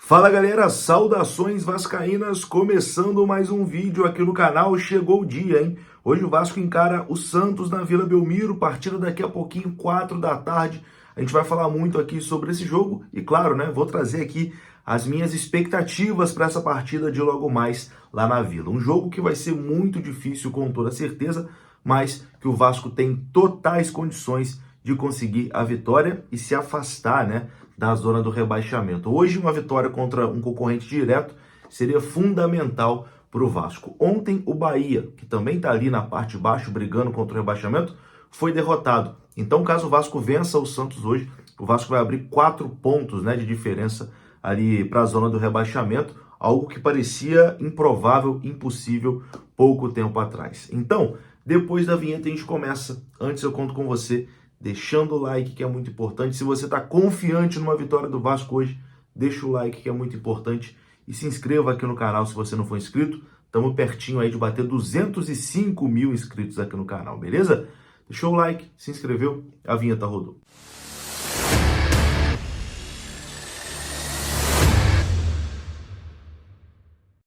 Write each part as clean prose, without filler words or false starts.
Fala galera, saudações vascaínas, começando mais um vídeo aqui no canal. Chegou o dia, hein? Hoje o Vasco encara o Santos na Vila Belmiro, partida daqui a pouquinho, 4 da tarde. A gente vai falar muito aqui sobre esse jogo e claro, né, vou trazer aqui as minhas expectativas para essa partida de logo mais lá na Vila. Um jogo que vai ser muito difícil com toda certeza, mas que o Vasco tem totais condições de conseguir a vitória e se afastar, né, da zona do rebaixamento. Hoje, uma vitória contra um concorrente direto seria fundamental para o Vasco. Ontem, o Bahia, que também está ali na parte de baixo, brigando contra o rebaixamento, foi derrotado. Então, caso o Vasco vença o Santos hoje, o Vasco vai abrir 4 pontos, né, de diferença ali para a zona do rebaixamento, algo que parecia improvável, impossível pouco tempo atrás. Então, depois da vinheta a gente começa. Antes eu conto com você deixando o like, que é muito importante. Se você está confiante numa vitória do Vasco hoje, deixa o like, que é muito importante. E se inscreva aqui no canal se você não for inscrito. Estamos pertinho aí de bater 205 mil inscritos aqui no canal, beleza? Deixou o like, se inscreveu, a vinheta rodou.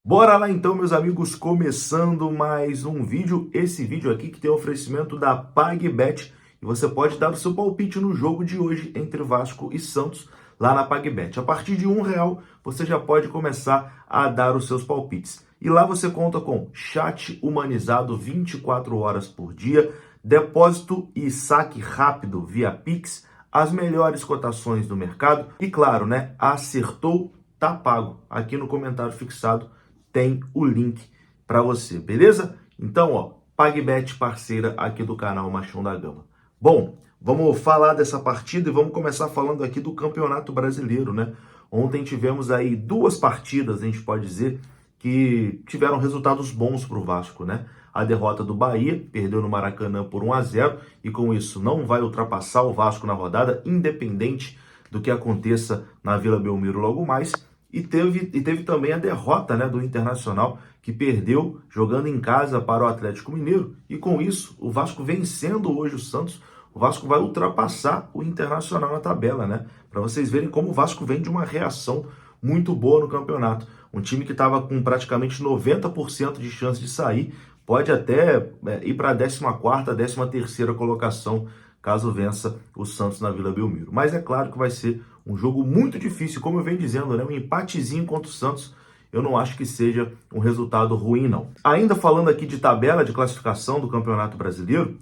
Bora lá então, meus amigos, começando mais um vídeo. Esse vídeo aqui que tem oferecimento da PagBet. E você pode dar o seu palpite no jogo de hoje entre Vasco e Santos lá na PagBet. A partir de R$1 você já pode começar a dar os seus palpites. E lá você conta com chat humanizado 24 horas por dia, depósito e saque rápido via Pix, as melhores cotações do mercado e claro, né, acertou, tá pago. Aqui no comentário fixado tem o link para você, beleza? Então, ó, PagBet, parceira aqui do canal Machão da Gama. Bom, vamos falar dessa partida e vamos começar falando aqui do Campeonato Brasileiro, né? Ontem tivemos aí 2 partidas, a gente pode dizer, que tiveram resultados bons para o Vasco, né? A derrota do Bahia, perdeu no Maracanã por 1-0 e com isso não vai ultrapassar o Vasco na rodada, independente do que aconteça na Vila Belmiro logo mais. E teve também a derrota, né, do Internacional, que perdeu jogando em casa para o Atlético Mineiro. E com isso, o Vasco vencendo hoje o Santos, o Vasco vai ultrapassar o Internacional na tabela, né? Para vocês verem como o Vasco vem de uma reação muito boa no campeonato. Um time que estava com praticamente 90% de chance de sair, pode até ir para a 14ª, 13ª colocação, caso vença o Santos na Vila Belmiro. Mas é claro que vai ser um jogo muito difícil, como eu venho dizendo, né? Um empatezinho contra o Santos, eu não acho que seja um resultado ruim, não. Ainda falando aqui de tabela de classificação do Campeonato Brasileiro,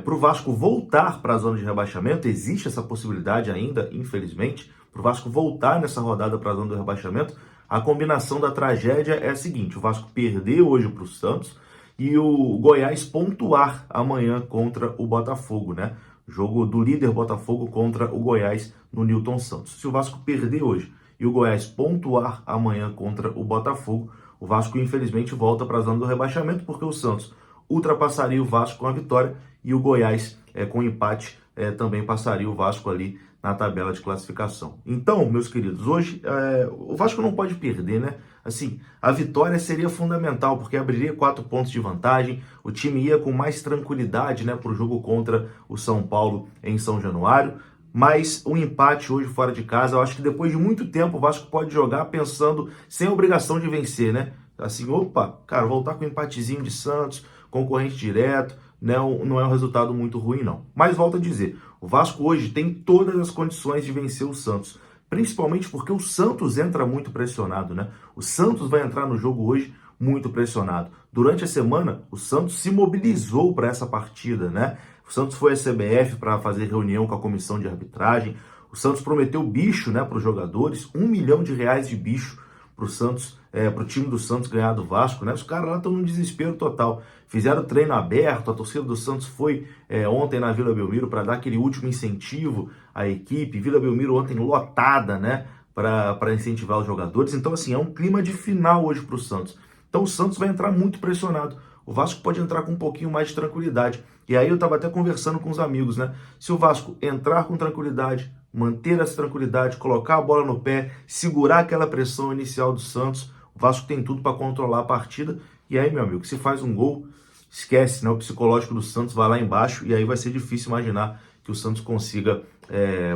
para o Vasco voltar para a zona de rebaixamento, existe essa possibilidade ainda, infelizmente, para o Vasco voltar nessa rodada para a zona do rebaixamento, a combinação da tragédia é a seguinte: o Vasco perder hoje para o Santos e o Goiás pontuar amanhã contra o Botafogo, né? Jogo do líder Botafogo contra o Goiás no Newton Santos. Se o Vasco perder hoje e o Goiás pontuar amanhã contra o Botafogo, o Vasco infelizmente volta para a zona do rebaixamento, porque o Santos ultrapassaria o Vasco com a vitória e o Goiás com o empate também passaria o Vasco ali na tabela de classificação. Então, meus queridos, hoje o Vasco não pode perder, né? Assim, a vitória seria fundamental, porque abriria 4 pontos de vantagem, o time ia com mais tranquilidade, né, para o jogo contra o São Paulo em São Januário, mas um empate hoje fora de casa, eu acho que depois de muito tempo o Vasco pode jogar pensando sem obrigação de vencer, né? Assim, opa, cara, voltar com um empatezinho de Santos, concorrente direto, não é um resultado muito ruim, não. Mas volto a dizer, o Vasco hoje tem todas as condições de vencer o Santos, principalmente porque o Santos entra muito pressionado, né? O Santos vai entrar no jogo hoje muito pressionado. Durante a semana, o Santos se mobilizou para essa partida, né? O Santos foi à CBF para fazer reunião com a comissão de arbitragem. O Santos prometeu bicho, né, para os jogadores, R$1 milhão de bicho para o Santos, para o time do Santos ganhar do Vasco, né? Os caras lá estão num desespero total. Fizeram treino aberto, a torcida do Santos foi ontem na Vila Belmiro para dar aquele último incentivo à equipe. Vila Belmiro ontem lotada, né, para incentivar os jogadores. Então, assim, é um clima de final hoje para o Santos. Então, o Santos vai entrar muito pressionado. O Vasco pode entrar com um pouquinho mais de tranquilidade. E aí eu estava até conversando com os amigos, né? Se o Vasco entrar com tranquilidade, manter essa tranquilidade, colocar a bola no pé, segurar aquela pressão inicial do Santos, o Vasco tem tudo para controlar a partida. E aí, meu amigo, se faz um gol, esquece, né? O psicológico do Santos vai lá embaixo e aí vai ser difícil imaginar que o Santos consiga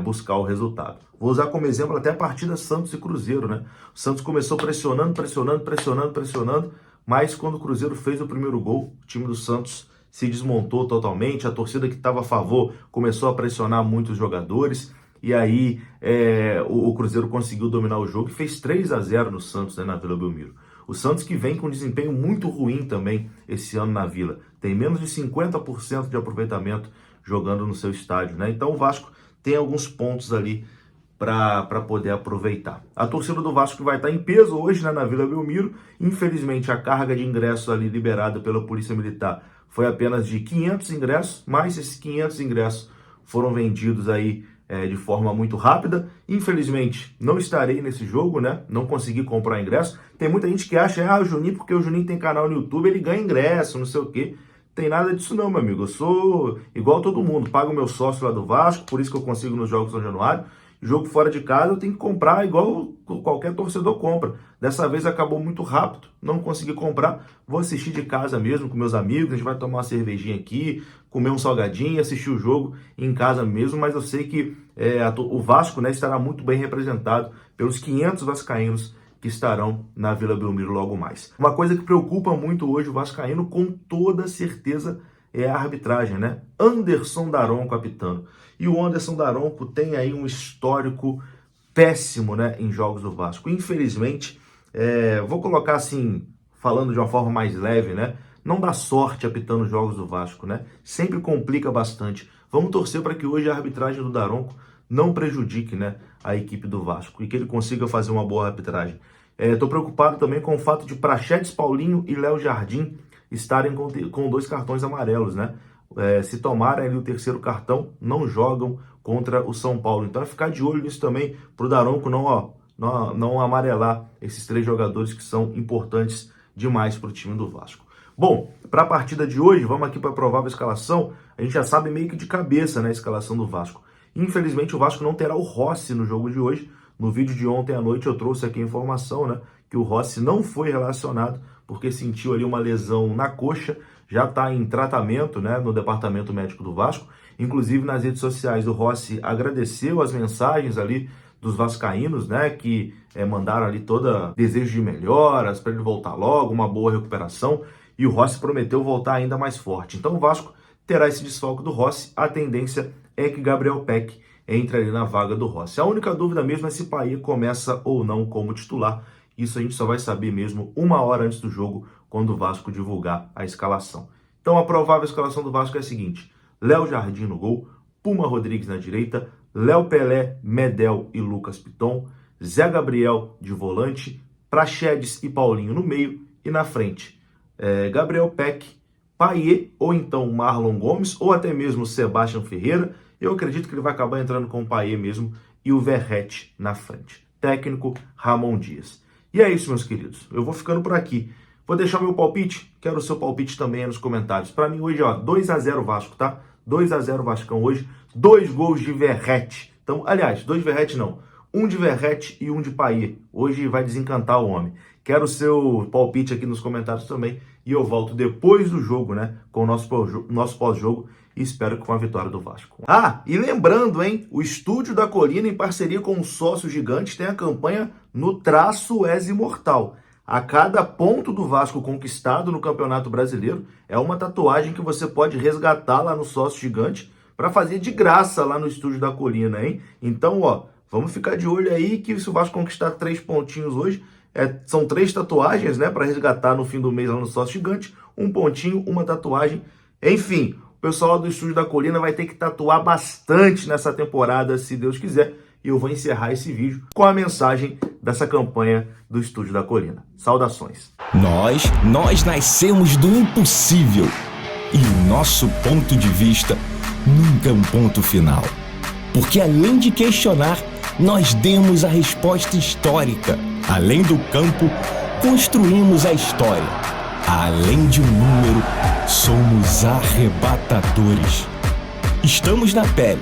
buscar o resultado. Vou usar como exemplo até a partida Santos e Cruzeiro, né? O Santos começou pressionando, mas quando o Cruzeiro fez o primeiro gol, o time do Santos se desmontou totalmente, a torcida que estava a favor começou a pressionar muitos jogadores, e aí o Cruzeiro conseguiu dominar o jogo e fez 3-0 no Santos, né, na Vila Belmiro. O Santos que vem com um desempenho muito ruim também esse ano na Vila, tem menos de 50% de aproveitamento jogando no seu estádio, né? Então o Vasco tem alguns pontos ali para poder aproveitar. A torcida do Vasco vai estar em peso hoje, né, na Vila Belmiro. Infelizmente, a carga de ingressos ali liberada pela Polícia Militar foi apenas de 500 ingressos, mas esses 500 ingressos foram vendidos aí de forma muito rápida. Infelizmente, não estarei nesse jogo, né? Não consegui comprar ingresso. Tem muita gente que acha, o Juninho, porque o Juninho tem canal no YouTube, ele ganha ingresso, não sei o quê. Tem nada disso não, meu amigo. Eu sou igual todo mundo, pago meu sócio lá do Vasco, por isso que eu consigo nos Jogos São Januário. Jogo fora de casa eu tenho que comprar igual qualquer torcedor compra. Dessa vez acabou muito rápido, não consegui comprar. Vou assistir de casa mesmo com meus amigos, a gente vai tomar uma cervejinha aqui, comer um salgadinho, assistir o jogo em casa mesmo, mas eu sei que o Vasco, né, estará muito bem representado pelos 500 vascaínos que estarão na Vila Belmiro logo mais. Uma coisa que preocupa muito hoje o vascaíno, com toda certeza, é a arbitragem, né? Anderson Daronco apitando. E o Anderson Daronco tem aí um histórico péssimo, né, em jogos do Vasco. Infelizmente, vou colocar assim, falando de uma forma mais leve, né? Não dá sorte apitando os jogos do Vasco, né? Sempre complica bastante. Vamos torcer para que hoje a arbitragem do Daronco não prejudique, né, a equipe do Vasco e que ele consiga fazer uma boa arbitragem. Estou preocupado também com o fato de Praxedes Paulinho e Léo Jardim estarem com 2 cartões amarelos, né? Se tomarem ali o 3º cartão, não jogam contra o São Paulo. Então é ficar de olho nisso também, para o Daronco não amarelar esses 3 jogadores que são importantes demais para o time do Vasco. Bom, para a partida de hoje, vamos aqui para a provável escalação. A gente já sabe meio que de cabeça, né, a escalação do Vasco. Infelizmente o Vasco não terá o Rossi no jogo de hoje. No vídeo de ontem à noite eu trouxe aqui a informação, né, que o Rossi não foi relacionado porque sentiu ali uma lesão na coxa, já está em tratamento, né, no departamento médico do Vasco. Inclusive nas redes sociais o Rossi agradeceu as mensagens ali dos vascaínos, né, que mandaram ali todo desejo de melhoras para ele voltar logo, uma boa recuperação, e o Rossi prometeu voltar ainda mais forte. Então o Vasco terá esse desfalque do Rossi. A tendência é que Gabriel Peck entre ali na vaga do Rossi. A única dúvida mesmo é se Payet começa ou não como titular. Isso a gente só vai saber mesmo 1 hora antes do jogo, quando o Vasco divulgar a escalação. Então a provável escalação do Vasco é a seguinte: Léo Jardim no gol, Puma Rodrigues na direita, Léo Pelé, Medel e Lucas Piton, Zé Gabriel de volante, Praxedes e Paulinho no meio, e na frente Gabriel Peck, Payet ou então Marlon Gomes, ou até mesmo Sebastião Ferreira. Eu acredito que ele vai acabar entrando com o Payet mesmo, e o Verratti na frente. Técnico Ramon Dias. E é isso, meus queridos. Eu vou ficando por aqui. Vou deixar meu palpite. Quero o seu palpite também aí nos comentários. Para mim hoje, 2-0 Vasco, tá? 2-0 Vascão hoje. 2 gols de Verratti. Então, aliás, 2 de Verratti não. 1 de Verratti e 1 de Payet. Hoje vai desencantar o homem. Quero o seu palpite aqui nos comentários também. E eu volto depois do jogo, né? Com o nosso pós-jogo. E espero que com a vitória do Vasco. E lembrando, hein? O Estúdio da Colina, em parceria com o Sócio Gigante, tem a campanha No Traço És Imortal. A cada ponto do Vasco conquistado no Campeonato Brasileiro, é uma tatuagem que você pode resgatar lá no Sócio Gigante para fazer de graça lá no Estúdio da Colina, hein? Então, vamos ficar de olho aí que se o Vasco conquistar 3 pontinhos hoje, são 3 tatuagens, né, para resgatar no fim do mês lá no Sócio Gigante, 1 pontinho, 1 tatuagem, enfim. O pessoal do Estúdio da Colina vai ter que tatuar bastante nessa temporada, se Deus quiser. E eu vou encerrar esse vídeo com a mensagem dessa campanha do Estúdio da Colina. Saudações. Nós nascemos do impossível. E o nosso ponto de vista nunca é um ponto final. Porque além de questionar, nós demos a resposta histórica. Além do campo, construímos a história. Além de um número, somos arrebatadores. Estamos na pele,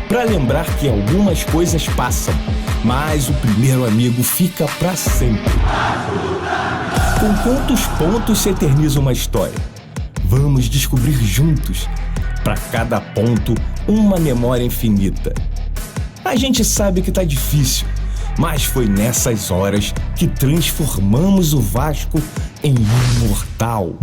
para lembrar que algumas coisas passam, mas o primeiro amigo fica para sempre. Com quantos pontos se eterniza uma história? Vamos descobrir juntos. Para cada ponto, uma memória infinita. A gente sabe que tá difícil, mas foi nessas horas que transformamos o Vasco em imortal.